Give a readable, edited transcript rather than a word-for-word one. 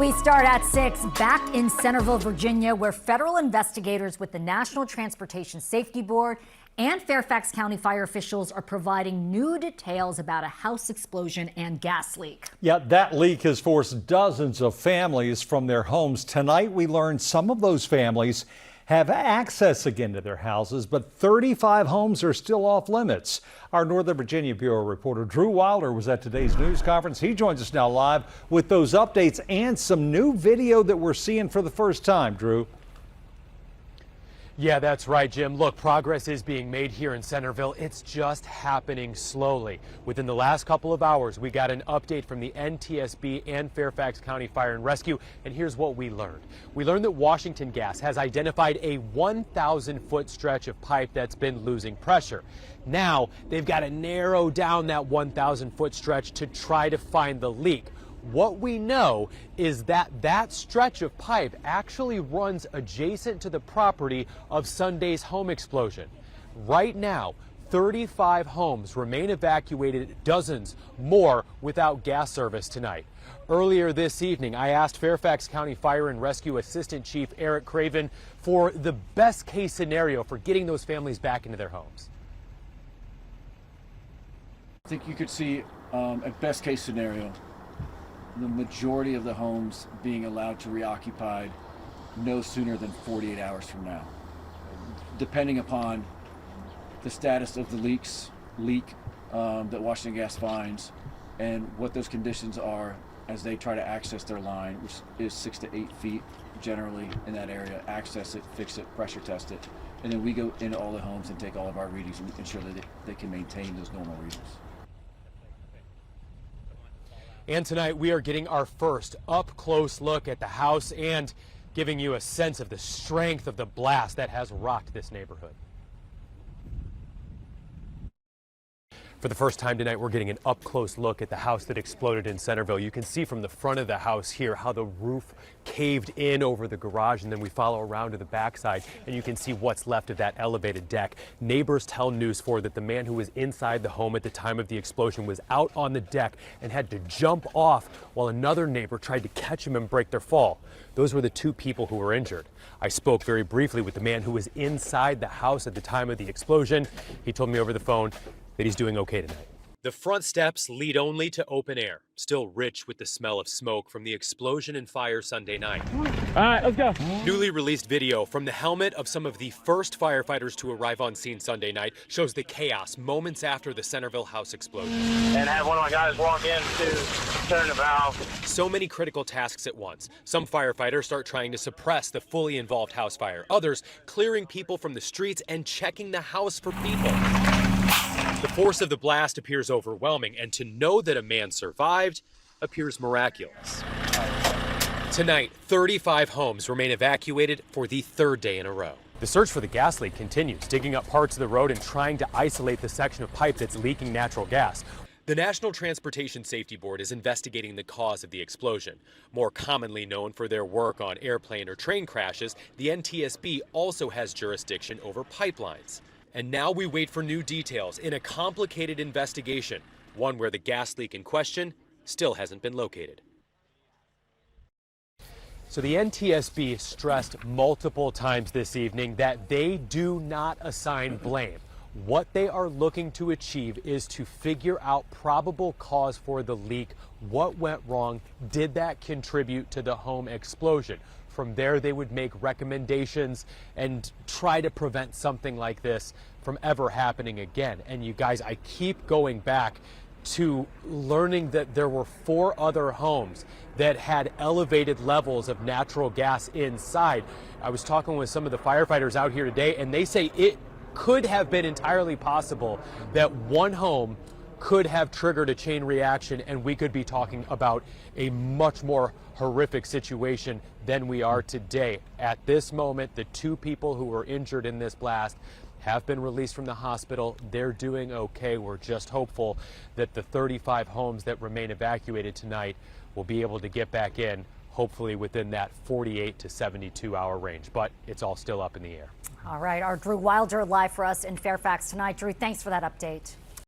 We start at 6, back in Centreville, Virginia, where federal investigators with the National Transportation Safety Board and Fairfax County fire officials are providing new details about a house explosion and gas leak. Yeah, that leak has forced dozens of families from their homes. Tonight, we learned some of those families have access again to their houses, but 35 homes are still off limits. Our Northern Virginia Bureau reporter Drew Wilder was at today's news conference. He joins us now live with those updates and some new video that we're seeing for the first time. Drew. Yeah, that's right, Jim. Look, progress is being made here in Centreville. It's just happening slowly. Within the last couple of hours, we got an update from the NTSB and Fairfax County Fire and Rescue, and here's what we learned. We learned that Washington Gas has identified a 1,000-foot stretch of pipe that's been losing pressure. Now, they've got to narrow down that 1,000-foot stretch to try to find the leak. What we know is that that stretch of pipe actually runs adjacent to the property of Sunday's home explosion. Right now, 35 homes remain evacuated, dozens more without gas service tonight. Earlier this evening, I asked Fairfax County Fire and Rescue Assistant Chief Eric Craven for the best case scenario for getting those families back into their homes. I think you could see a best case scenario, the majority of the homes being allowed to reoccupy no sooner than 48 hours from now, depending upon the status of the leak that Washington Gas finds and what those conditions are as they try to access their line, which is 6 to 8 feet generally in that area, access it, fix it, pressure test it, and then we go into all the homes and take all of our readings and ensure that they can maintain those normal readings. And tonight we are getting our first up-close look at the house and giving you a sense of the strength of the blast that has rocked this neighborhood. For the first time tonight, we're getting an up-close look at the house that exploded in Centreville. You can see from the front of the house here how the roof caved in over the garage, and then we follow around to the backside, and you can see what's left of that elevated deck. Neighbors tell News 4 that the man who was inside the home at the time of the explosion was out on the deck and had to jump off while another neighbor tried to catch him and break their fall. Those were the two people who were injured. I spoke very briefly with the man who was inside the house at the time of the explosion. He told me over the phone that he's doing okay tonight. The front steps lead only to open air, still rich with the smell of smoke from the explosion and fire Sunday night. All right, let's go. Newly released video from the helmet of some of the first firefighters to arrive on scene Sunday night shows the chaos moments after the Centreville house exploded. And have one of my guys walk in to turn the valve. So many critical tasks at once. Some firefighters start trying to suppress the fully involved house fire. Others clearing people from the streets and checking the house for people. The force of the blast appears overwhelming, and to know that a man survived appears miraculous. Tonight, 35 homes remain evacuated for the third day in a row. The search for the gas leak continues, digging up parts of the road and trying to isolate the section of pipe that's leaking natural gas. The National Transportation Safety Board is investigating the cause of the explosion. More commonly known for their work on airplane or train crashes, the NTSB also has jurisdiction over pipelines. And now we wait for new details in a complicated investigation, one where the gas leak in question still hasn't been located. So the NTSB stressed multiple times this evening that they do not assign blame. What they are looking to achieve is to figure out probable cause for the leak, what went wrong, did that contribute to the home explosion? From there, they would make recommendations and try to prevent something like this from ever happening again. And you guys, I keep going back to learning that there were 4 other homes that had elevated levels of natural gas inside. I was talking with some of the firefighters out here today, and they say it could have been entirely possible that one home could have triggered a chain reaction, and we could be talking about a much more horrific situation than we are today. At this moment, the 2 people who were injured in this blast have been released from the hospital. They're doing okay. We're just hopeful that the 35 homes that remain evacuated tonight will be able to get back in, hopefully within that 48 to 72 hour range, but it's all still up in the air. All right, our Drew Wilder live for us in Fairfax tonight. Drew, thanks for that update.